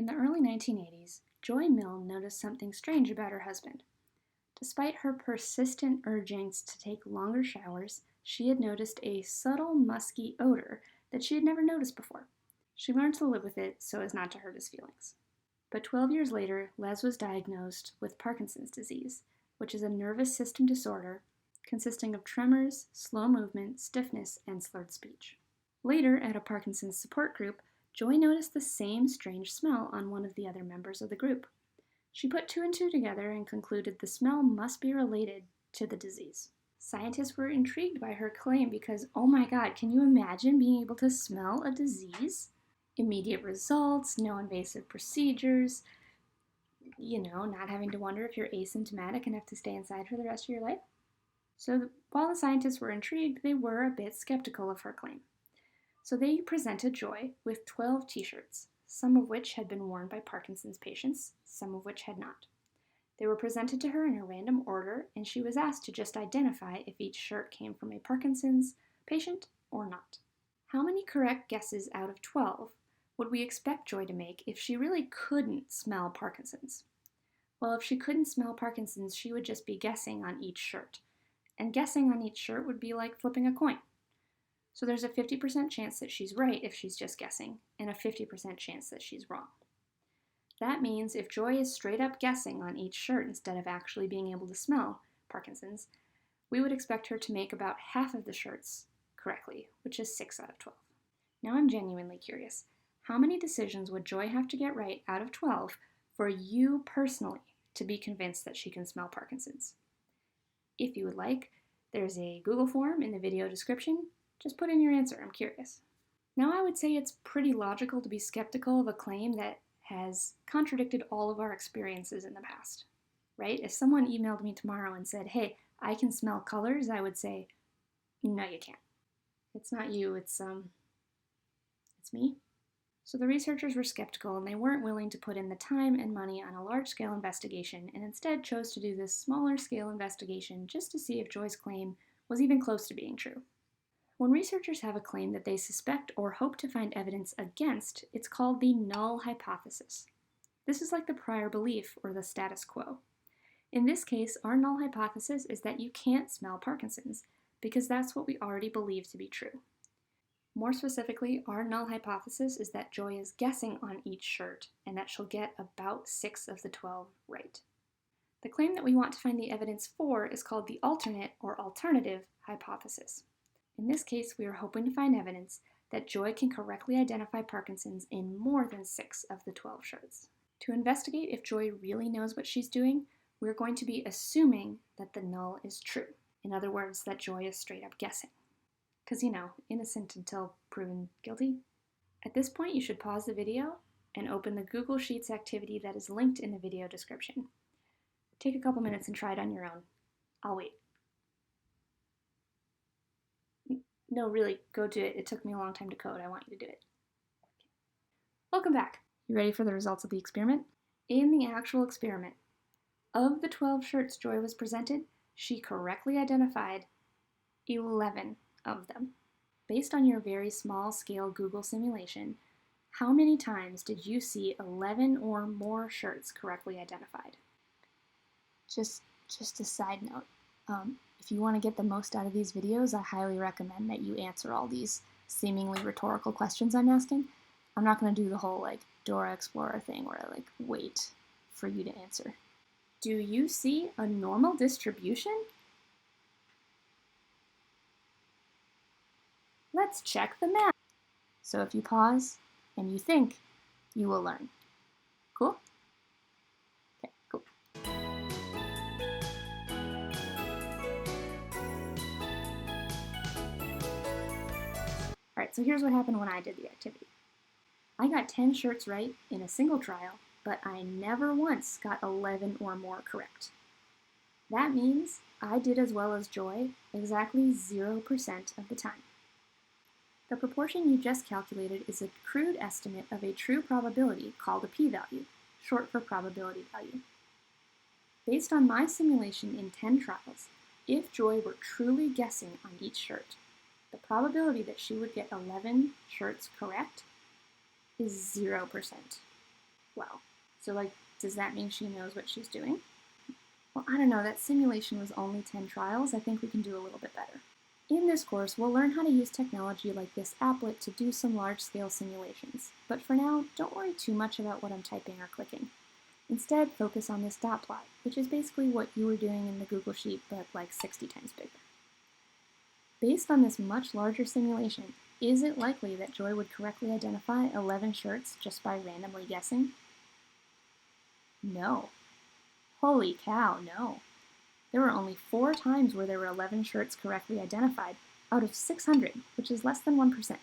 In the early 1980s, Joy Milne noticed something strange about her husband. Despite her persistent urgings to take longer showers, she had noticed a subtle, musky odor that she had never noticed before. She learned to live with it so as not to hurt his feelings. But 12 years later, Les was diagnosed with Parkinson's disease, which is a nervous system disorder consisting of tremors, slow movement, stiffness, and slurred speech. Later, at a Parkinson's support group, Joy noticed the same strange smell on one of the other members of the group. She put two and two together and concluded the smell must be related to the disease. Scientists were intrigued by her claim because, oh my God, can you imagine being able to smell a disease? Immediate results, no invasive procedures, not having to wonder if you're asymptomatic and have to stay inside for the rest of your life. So while the scientists were intrigued, they were a bit skeptical of her claim. So they presented Joy with 12 t-shirts, some of which had been worn by Parkinson's patients, some of which had not. They were presented to her in a random order, and she was asked to just identify if each shirt came from a Parkinson's patient or not. How many correct guesses out of 12 would we expect Joy to make if she really couldn't smell Parkinson's? Well, if she couldn't smell Parkinson's, she would just be guessing on each shirt. And guessing on each shirt would be like flipping a coin. So there's a 50% chance that she's right if she's just guessing, and a 50% chance that she's wrong. That means if Joy is straight up guessing on each shirt instead of actually being able to smell Parkinson's, we would expect her to make about half of the shirts correctly, which is 6 out of 12. Now I'm genuinely curious. How many decisions would Joy have to get right out of 12 for you personally to be convinced that she can smell Parkinson's? If you would like, there's a Google form in the video description. Just put in your answer, I'm curious. Now I would say it's pretty logical to be skeptical of a claim that has contradicted all of our experiences in the past, right? If someone emailed me tomorrow and said, hey, I can smell colors, I would say, no, you can't. It's not you, it's me. So the researchers were skeptical and they weren't willing to put in the time and money on a large-scale investigation and instead chose to do this smaller-scale investigation just to see if Joy's claim was even close to being true. When researchers have a claim that they suspect or hope to find evidence against, it's called the null hypothesis. This is like the prior belief or the status quo. In this case, our null hypothesis is that you can't smell Parkinson's because that's what we already believe to be true. More specifically, our null hypothesis is that Joy is guessing on each shirt and that she'll get about 6 of the 12 right. The claim that we want to find the evidence for is called the alternate or alternative hypothesis. In this case, we are hoping to find evidence that Joy can correctly identify Parkinson's in more than 6 of the 12 shirts. To investigate if Joy really knows what she's doing, we're going to be assuming that the null is true. In other words, that Joy is straight up guessing. Because, innocent until proven guilty. At this point, you should pause the video and open the Google Sheets activity that is linked in the video description. Take a couple minutes and try it on your own. I'll wait. No, really, go do it. It took me a long time to code. I want you to do it. Okay. Welcome back. You ready for the results of the experiment? In the actual experiment, of the 12 shirts Joy was presented, she correctly identified 11 of them. Based on your very small scale Google simulation, how many times did you see 11 or more shirts correctly identified? Just a side note, if you want to get the most out of these videos, I highly recommend that you answer all these seemingly rhetorical questions I'm asking. I'm not going to do the whole Dora Explorer thing where I wait for you to answer. Do you see a normal distribution? Let's check the math. So if you pause and you think, you will learn. Cool? Okay, cool. Alright, so here's what happened when I did the activity. I got 10 shirts right in a single trial, but I never once got 11 or more correct. That means I did as well as Joy exactly 0% of the time. The proportion you just calculated is a crude estimate of a true probability called a p-value, short for probability value. Based on my simulation in 10 trials, if Joy were truly guessing on each shirt, the probability that she would get 11 shirts correct is 0%. Well, so does that mean she knows what she's doing? Well, I don't know, that simulation was only 10 trials. I think we can do a little bit better. In this course, we'll learn how to use technology like this applet to do some large-scale simulations. But for now, don't worry too much about what I'm typing or clicking. Instead, focus on this dot plot, which is basically what you were doing in the Google Sheet, but like 60 times bigger. Based on this much larger simulation, is it likely that Joy would correctly identify 11 shirts just by randomly guessing? No. Holy cow, no. There were only 4 times where there were 11 shirts correctly identified, out of 600, which is less than 1%.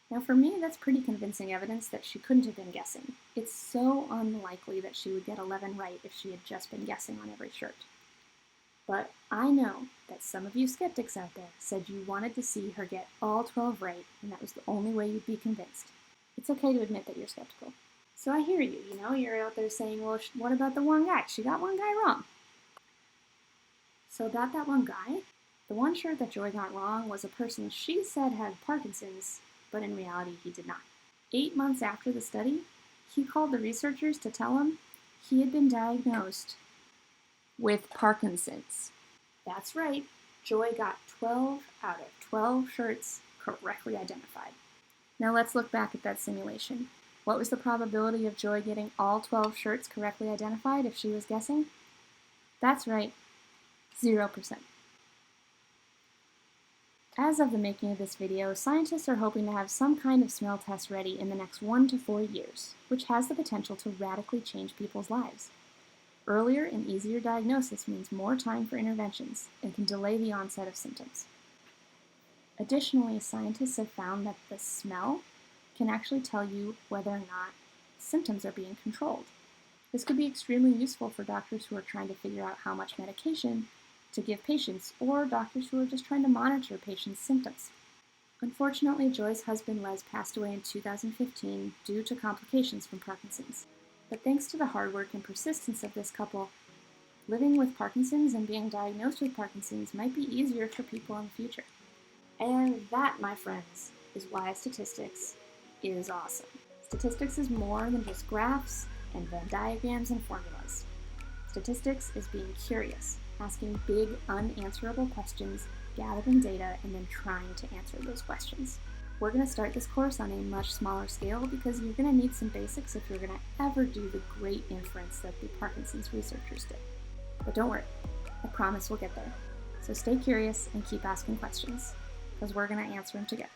Now for me, that's pretty convincing evidence that she couldn't have been guessing. It's so unlikely that she would get 11 right if she had just been guessing on every shirt. But I know that some of you skeptics out there said you wanted to see her get all 12 right, and that was the only way you'd be convinced. It's okay to admit that you're skeptical. So I hear you, you're out there saying, well, what about the one guy? She got one guy wrong. So about that one guy, the one shirt that Joy got wrong was a person she said had Parkinson's, but in reality he did not. 8 months after the study, he called the researchers to tell them he had been diagnosed with Parkinson's. That's right, Joy got 12 out of 12 shirts correctly identified. Now let's look back at that simulation. What was the probability of Joy getting all 12 shirts correctly identified if she was guessing? That's right, 0%. As of the making of this video, scientists are hoping to have some kind of smell test ready in the next 1 to 4 years, which has the potential to radically change people's lives. Earlier and easier diagnosis means more time for interventions and can delay the onset of symptoms. Additionally, scientists have found that the smell can actually tell you whether or not symptoms are being controlled. This could be extremely useful for doctors who are trying to figure out how much medication to give patients, or doctors who are just trying to monitor patients' symptoms. Unfortunately, Joy's husband Les passed away in 2015 due to complications from Parkinson's. But thanks to the hard work and persistence of this couple, living with Parkinson's and being diagnosed with Parkinson's might be easier for people in the future. And that, my friends, is why statistics is awesome. Statistics is more than just graphs and Venn diagrams and formulas. Statistics is being curious, asking big, unanswerable questions, gathering data, and then trying to answer those questions. We're going to start this course on a much smaller scale because you're going to need some basics if you're going to ever do the great inference that the Parkinson's researchers did. But don't worry, I promise we'll get there. So stay curious and keep asking questions, because we're going to answer them together.